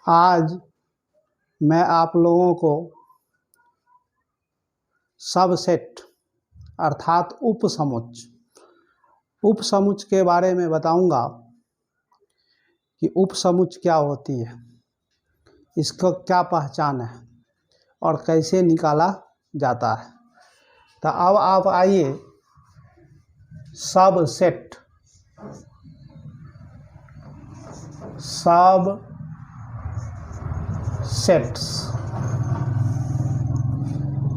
आज मैं आप लोगों को सबसेट अर्थात उपसमुच्च के बारे में बताऊंगा कि उपसमुच्च क्या होती है, इसका क्या पहचान है और कैसे निकाला जाता है। तो अब आप आइए सबसेट्स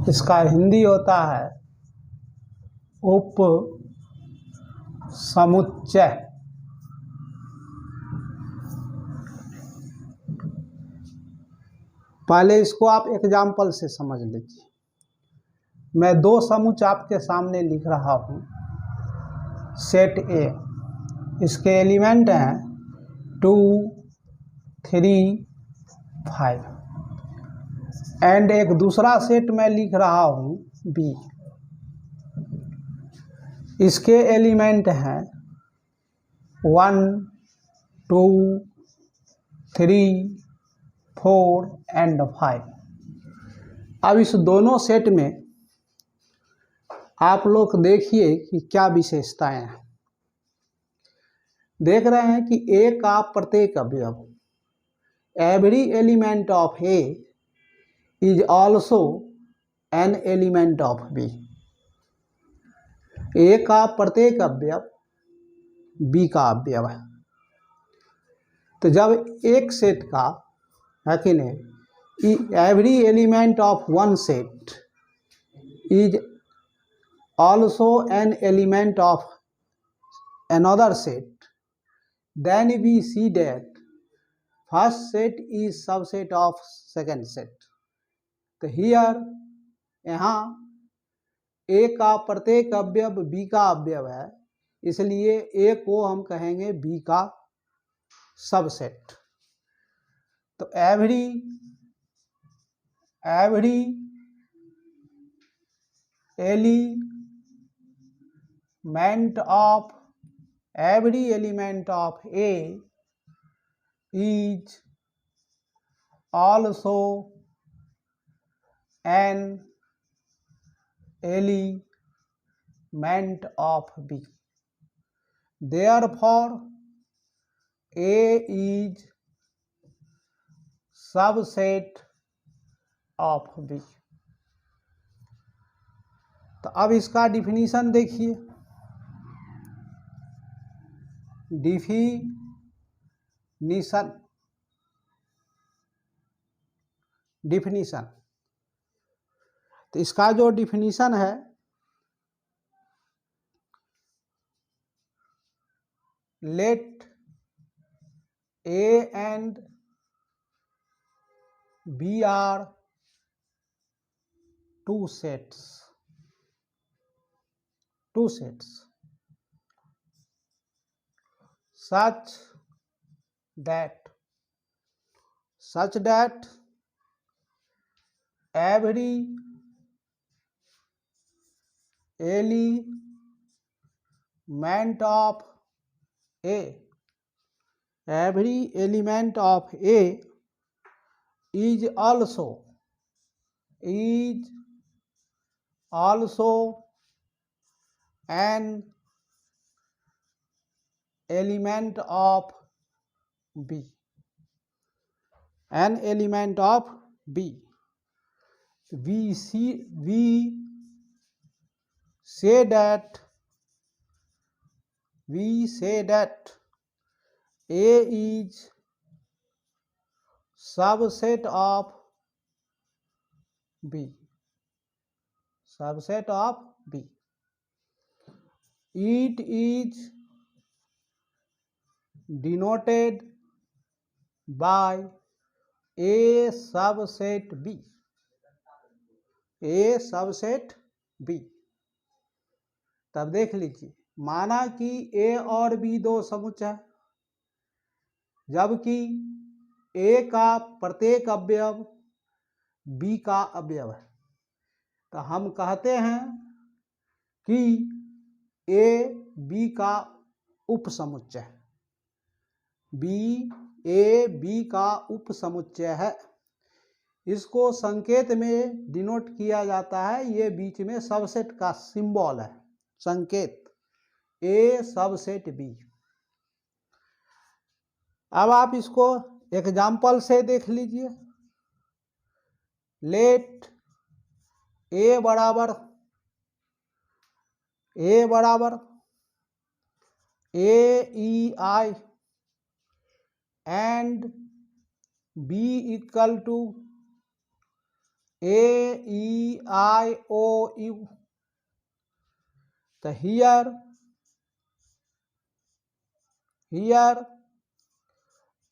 इसका हिंदी होता है उपसमुच्चय। पहले इसको आप एग्जाम्पल से समझ लीजिए। मैं दो समुच्चय आपके सामने लिख रहा हूँ। सेट ए, इसके एलिमेंट हैं 2, 3, 5 एंड एक दूसरा सेट मैं लिख रहा हूँ बी, इसके एलिमेंट हैं 1, 2, 3, 4 एंड 5। अब इस दोनों सेट में आप लोग देखिए कि क्या विशेषताएं हैं। देख रहे हैं कि ए का प्रत्येक अवयव, every element of A is also an element of B. A का प्रत्येक अवयव बी का अवयव है। तो जब एक सेट का है कि नहीं, every element of one set is also an element of another set, then we see that first set is subset of second set. तो here यहाँ ए का प्रत्येक अवयव बी का अवयव है, इसलिए ए को हम कहेंगे बी का सबसेट। तो every element of A is also an element of B. Therefore, A is subset of B. तो अब इसका डिफिनीशन देखिए। डिफिनीशन तो इसका जो डिफिनीशन है, let A and B are two sets such that every element of A is also an element of B. We say that A is subset of B. It is denoted by A subset B। तब देख लीजिए, माना कि ए और B दो समुच्चय है, जबकि ए का प्रत्येक अवयव बी का अवयव है, तो हम कहते हैं कि ए बी का उपसमुच्चय है। बी ए बी का उपसमुच्चय है। इसको संकेत में डिनोट किया जाता है, ये बीच में सबसेट का सिंबल है, संकेत ए सबसेट बी। अब आप इसको एग्जाम्पल से देख लीजिए। लेट ए बराबर AEI and B equal to AEIOU. So here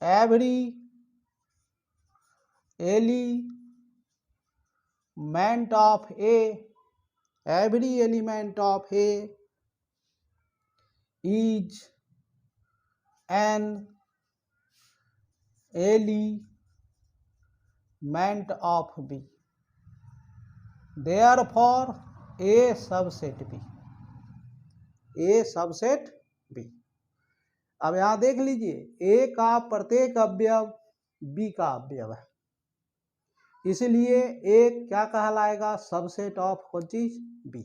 every element of A is an element of B. Therefore A subset B, A subset B। अब यहां देख लीजिए, A का प्रत्येक अवयव B का अवयव है, इसलिए A क्या कहलाएगा, सबसेट ऑफ कोई चीज B।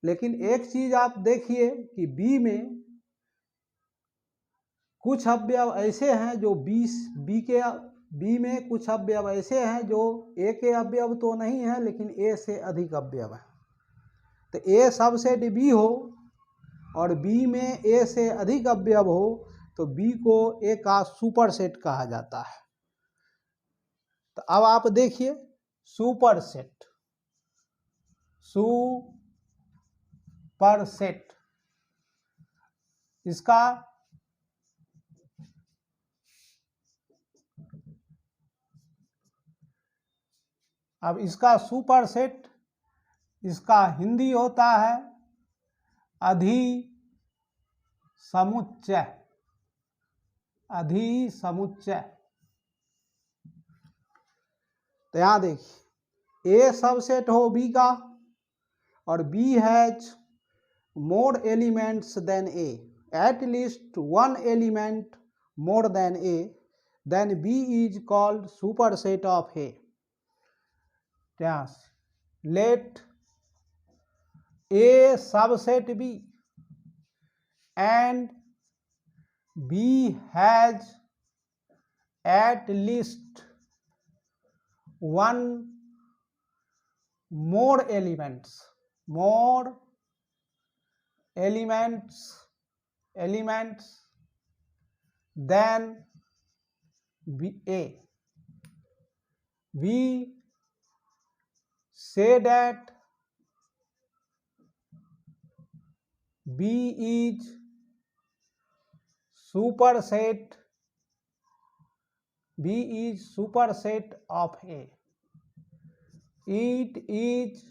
लेकिन एक चीज आप देखिए कि B में कुछ अवयव ऐसे हैं जो B में कुछ अवयव ऐसे हैं जो A के अवयव तो नहीं है लेकिन A से अधिक अवयव है। तो A सबसेट B हो और B में A से अधिक अवयव हो तो B को A का सुपरसेट कहा जाता है। तो अब आप देखिए सुपरसेट इसका अब इसका सुपरसेट, इसका हिंदी होता है अधिसमुच्चय। तो यहां देखिए A सबसेट हो B का और B has more elements than A, at least one element more than A, then B is called superset of A. Yes. Let A subset B and B has at least one more elements than A. We say that B is superset of A. It is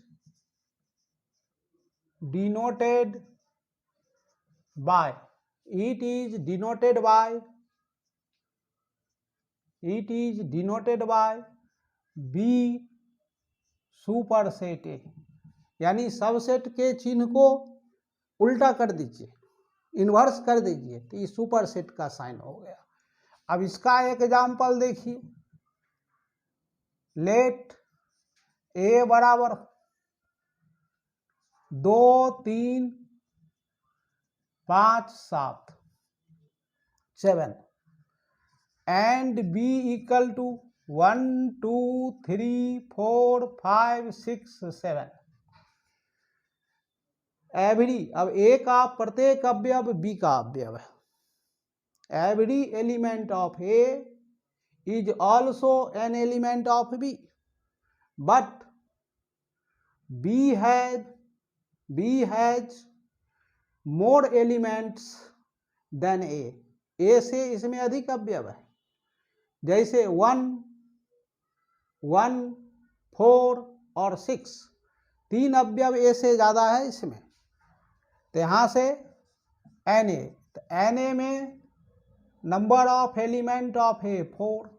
denoted by B superset A। यानी subset के चिन्ह को उल्टा कर दीजिए, inverse कर दीजिए तो ये सुपरसेट का साइन हो गया। अब इसका एक एग्जाम्पल देखिए। लेट A बराबर 2 3 5 7 and B equal to 1 2 3 4 5 6 7। Every, अब A का प्रत्येक अवयव B का अवयव है। Every element of A is also an element of B, but B has more elements than A। A से इसमें अधिक अवयव है, जैसे 1 1 4 और 6, 3 अवयव A से ज़्यादा है इसमें। तो यहाँ से Na, तो Na में number of element of A 4,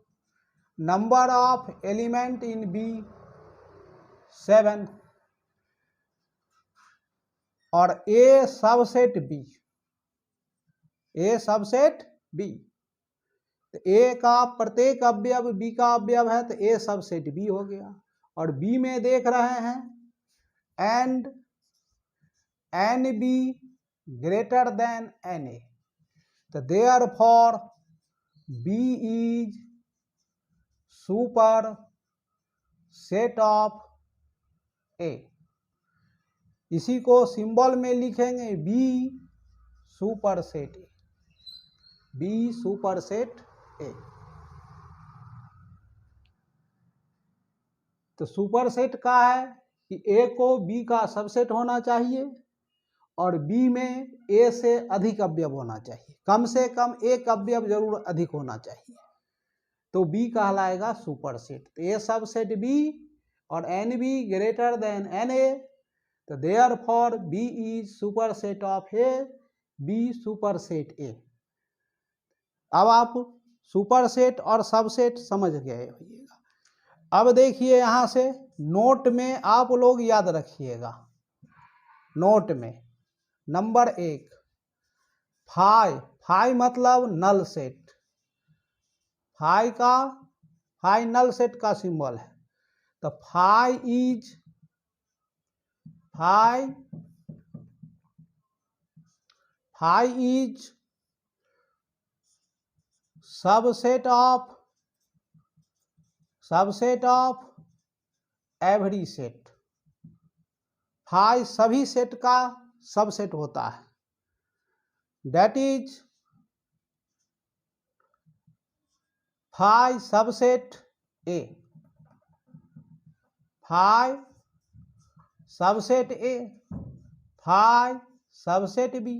number of element in B 7 और A सबसेट B। तो ए का प्रत्येक अवयव बी का अवयव है, तो ए सबसेट बी हो गया। और बी में देख रहे हैं and n B greater than n A, तो therefore B is super set of A. इसी को सिंबल में लिखेंगे B super set A, B super set A. तो सुपर सेट का है कि ए को बी का सबसेट होना चाहिए और बी में ए से अधिक अवयव होना चाहिए, कम से कम एक अवयव जरूर अधिक होना चाहिए, तो बी कहलाएगा सुपर सेट। तो ए सबसेट बी और n B greater than n A, तो therefore B is super set of A, B super set A. अब आप सुपर सेट और सबसेट समझ गए होइएगा। अब देखिए यहाँ से नोट में आप लोग याद रखिएगा, नोट में नंबर 1 फाई, फाई मतलब नल सेट, फाई का फाई नल सेट का सिंबल है, तो phi is phi subset of every set. Phi सभी सेट का सबसेट होता है, that is phi subset A, phi subset A, phi subset B,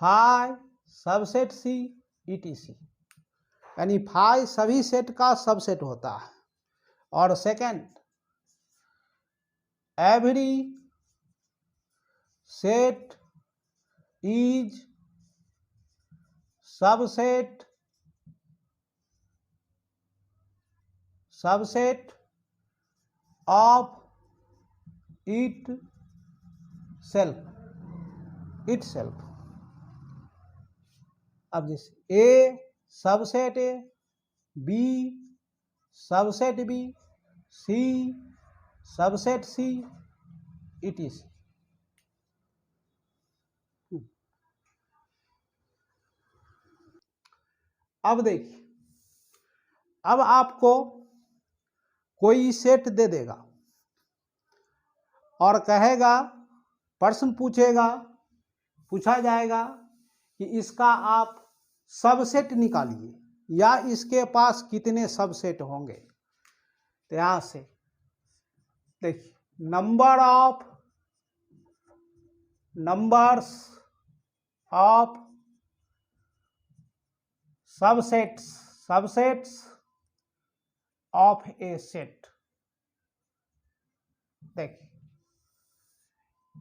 phi subset C, etc. यानी phi सभी सेट का सबसेट होता है। और second, every set is subset of itself. अब जैसे A subset A, B subset B, C subset C, etc. अब देखिए, अब आपको कोई सेट दे देगा और कहेगा, प्रश्न पूछा जाएगा कि इसका आप सबसेट निकालिए या इसके पास कितने सबसेट होंगे। तो यहां से देखिए, numbers of subsets of a set. देखिए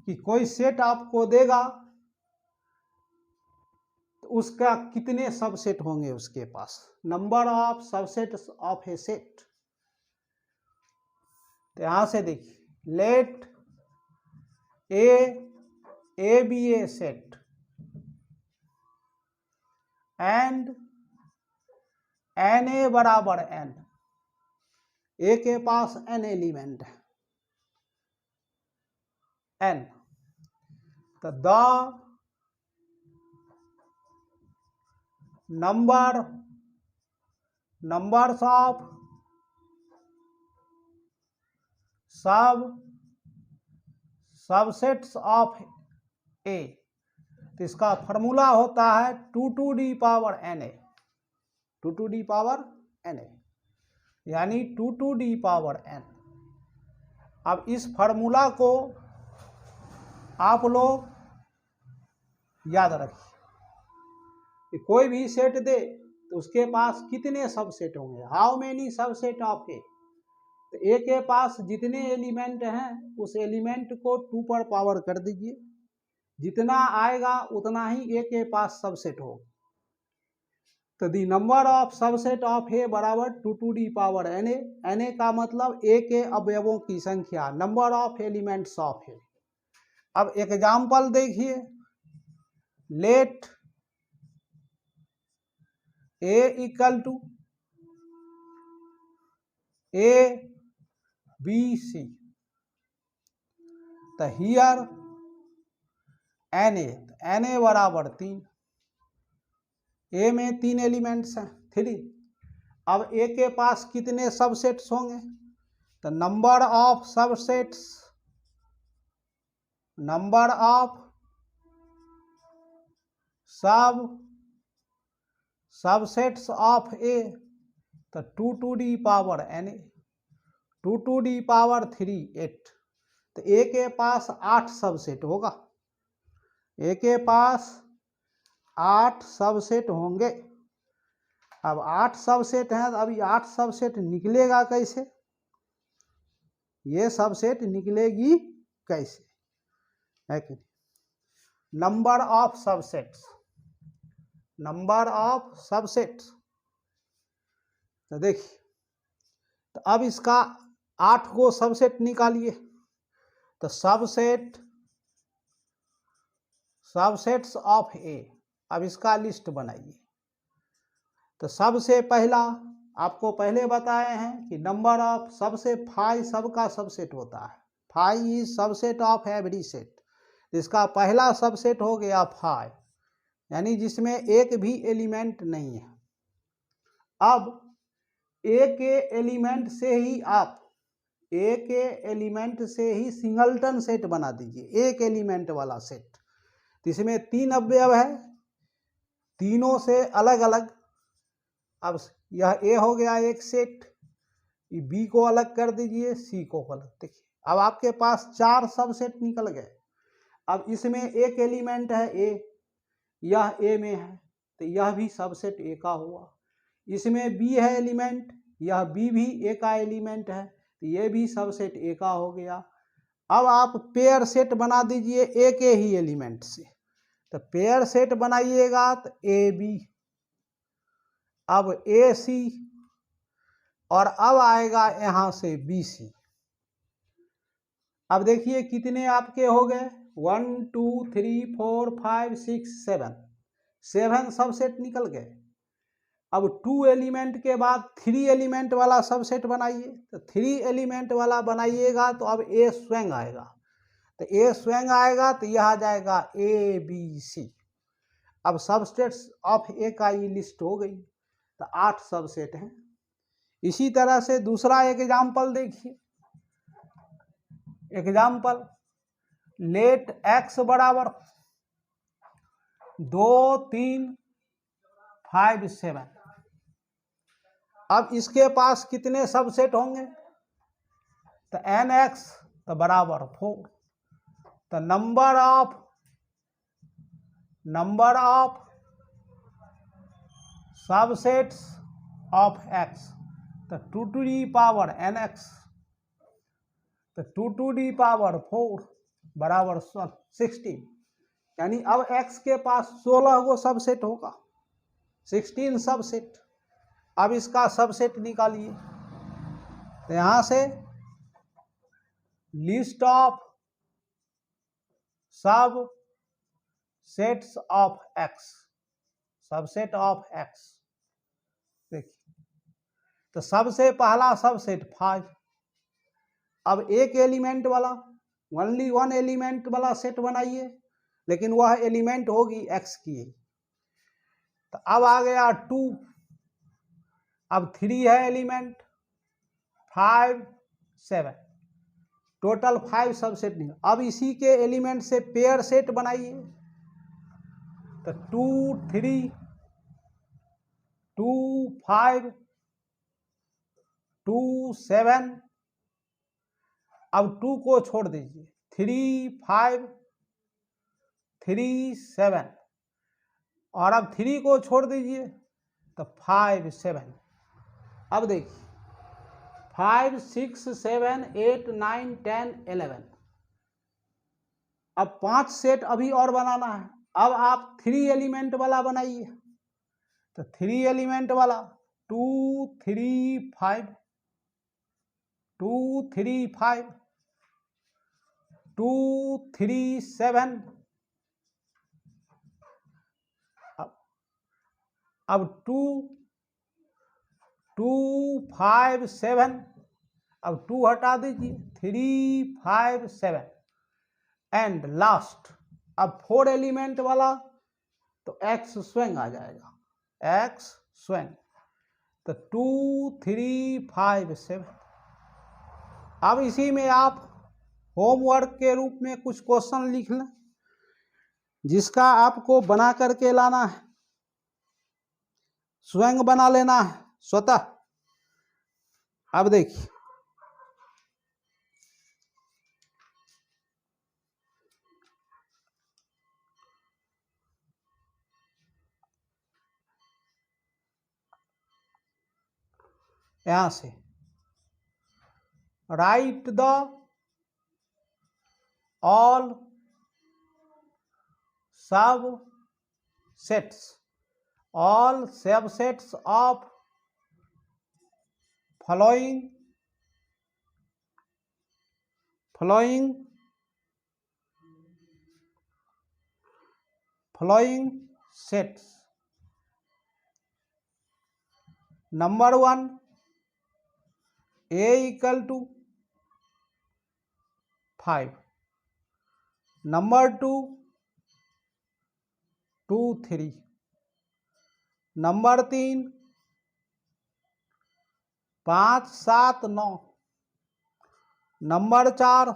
कि कोई सेट आपको देगा तो उसका कितने सबसेट होंगे उसके पास, number of subsets of a set. तो यहां से देखिए, let A be a set and n A बराबर एन, ए के पास एन एलिमेंट है, एन, तो the numbers of subsets of A. तो इसका फॉर्मूला होता है 2 to the power n a, 2 to the power n a, यानी 2 to the power n। अब इस फॉर्मूला को आप लोग याद रखिए कि कोई भी सेट दे तो उसके पास कितने सबसेट होंगे, how many subset of A. तो ए के पास जितने एलिमेंट हैं उस एलिमेंट को 2 पर पावर कर दीजिए, जितना आएगा उतना ही ए के पास सबसेट होगा। तो the number of subset of ए बराबर 2 to the power n a। n a का मतलब ए के अवयवों की संख्या, number of elements of A. अब एग्जाम्पल देखिए, let A equal to A B C, तो हियर Na बराबर 3, ए में 3 एलिमेंट्स हैं 3। अब ए के पास कितने सबसेट्स होंगे, तो number of subsets, number of subsets of A, तो 2 to the power Na, 2 to the power 3 8, तो ए के पास 8 सबसेट होगा, ए के पास 8 सबसेट होंगे। अब 8 सबसेट हैं, तो अभी 8 सबसेट निकलेगा कैसे, ये सबसेट निकलेगी कैसे, है कि number of subsets, number of subsets, तो देखिए, तो अब इसका 8 को सबसेट निकालिए, तो सबसेट्स ऑफ ए, अब इसका लिस्ट बनाइए। तो सबसे पहला आपको पहले बताए हैं कि नंबर ऑफ, सबसे फाइव सबका सबसेट होता है, five is subset of every set, इसका पहला सबसेट हो गया 5, यानी जिसमें एक भी एलिमेंट नहीं है। अब ए के एलिमेंट से ही आप, ए के एलिमेंट से ही सिंगलटन सेट बना दीजिए, एक एलिमेंट वाला सेट, तो इसमें 3 अवयव है, तीनों से अलग अलग। अब यह ए हो गया एक सेट, बी को अलग कर दीजिए, सी को अलग, देखिए अब आपके पास 4 सबसेट निकल गए। अब इसमें एक एलिमेंट है ए, यह ए में है, तो यह भी सबसेट ए का हुआ। इसमें बी है एलिमेंट, यह बी भी ए का एलिमेंट है, तो ये भी सबसेट ए का हो गया। अब आप पेयर सेट बना दीजिए ए के ही एलिमेंट से, तो पेयर सेट बनाइएगा तो ए बी, अब ए सी, और अब आएगा यहां से बी सी। अब देखिए कितने आपके हो गए, 1 2 3 4 5 6 7 सबसेट निकल गए। अब 2 एलिमेंट के बाद 3 एलिमेंट वाला सबसेट बनाइए, तो 3 एलिमेंट वाला बनाइएगा तो अब ए स्वयं आएगा, तो ए स्वयं आएगा तो यह आ जाएगा ए बी सी। अब सबसेट्स ऑफ ए का ये लिस्ट हो गई, तो 8 सबसेट हैं। इसी तरह से दूसरा एग्जाम्पल देखिए, एग्जाम्पल लेट एक्स बराबर 2 3 5 7। अब इसके पास कितने सबसेट होंगे, तो एन एक्स तो बराबर 4, तो number of subsets of X, तो 2 to the power n X, तो 2 टू दी पावर 4 बराबर 16, यानी अब x के पास 16 को सबसेट होगा, 16 सबसेट। अब इसका सबसेट निकालिए, तो यहां से लिस्ट ऑफ सब sets of x, subset of x, देखिए तो सबसे पहला सबसेट 5। अब एक एलिमेंट वाला, ओनली 1 एलिमेंट वाला सेट बनाइए, लेकिन वह एलिमेंट होगी x की, तो अब आ गया 2, अब 3 है एलिमेंट, 5 7, टोटल 5 सबसेट नहीं। अब इसी के एलिमेंट से पेयर सेट बनाइए, तो 2 3 2 5 2 7, अब 2 को छोड़ दीजिए, 3 5 3 7, और अब 3 को छोड़ दीजिए तो 5 7। अब देखिए 5 6 7 8 9 10 11, अब 5 सेट अभी और बनाना है। अब आप 3 एलिमेंट वाला बनाइए, तो 3 एलिमेंट वाला 2 3 5 2 3 5 2 3 7, अब 2 2 5 7, अब 2 हटा दीजिए, 3 5 7 एंड लास्ट अब 4 एलिमेंट वाला तो एक्स स्वयं आ जाएगा, एक्स स्वयं, तो 2 3 5 7। अब इसी में आप होमवर्क के रूप में कुछ क्वेश्चन लिख लें जिसका आपको बना करके लाना है, स्वयं बना लेना है स्वतः। अब देखिए, यहां से राइट द ऑल सब sets, all subsets of following sets. Number 1, a equal to 5. Number 2, 2 3. Number 3, 5 7 9. Number 4,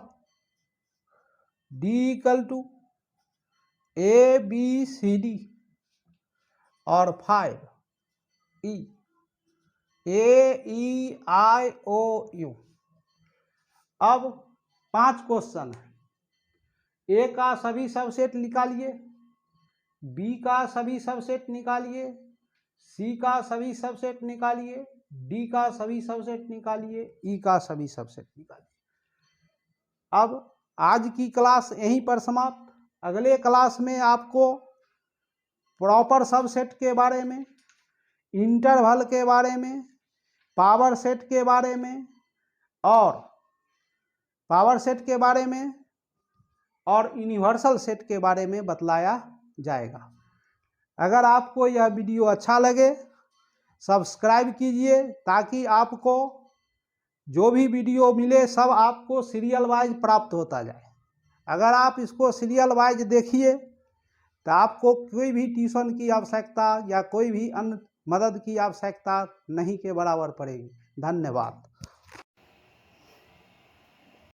D equal to A B C D, और 5 ई, ए ई आई ओ यू। अब 5 क्वेश्चन है, ए का सभी सबसेट निकालिए, बी का सभी सबसेट निकालिए, सी का सभी सबसेट निकालिए, डी का सभी सबसेट निकालिए, ई का सभी सबसेट निकालिए। अब आज की क्लास यहीं पर समाप्त। अगले क्लास में आपको प्रॉपर सबसेट के बारे में, इंटरवल के बारे में, पावर सेट के बारे में और यूनिवर्सल सेट के बारे में बतलाया जाएगा। अगर आपको यह वीडियो अच्छा लगे सब्सक्राइब कीजिए ताकि आपको जो भी वीडियो मिले सब आपको सीरियल वाइज प्राप्त होता जाए। अगर आप इसको सीरियल वाइज देखिए तो आपको कोई भी ट्यूशन की आवश्यकता या कोई भी अन्य मदद की आवश्यकता नहीं के बराबर पड़ेगी। धन्यवाद।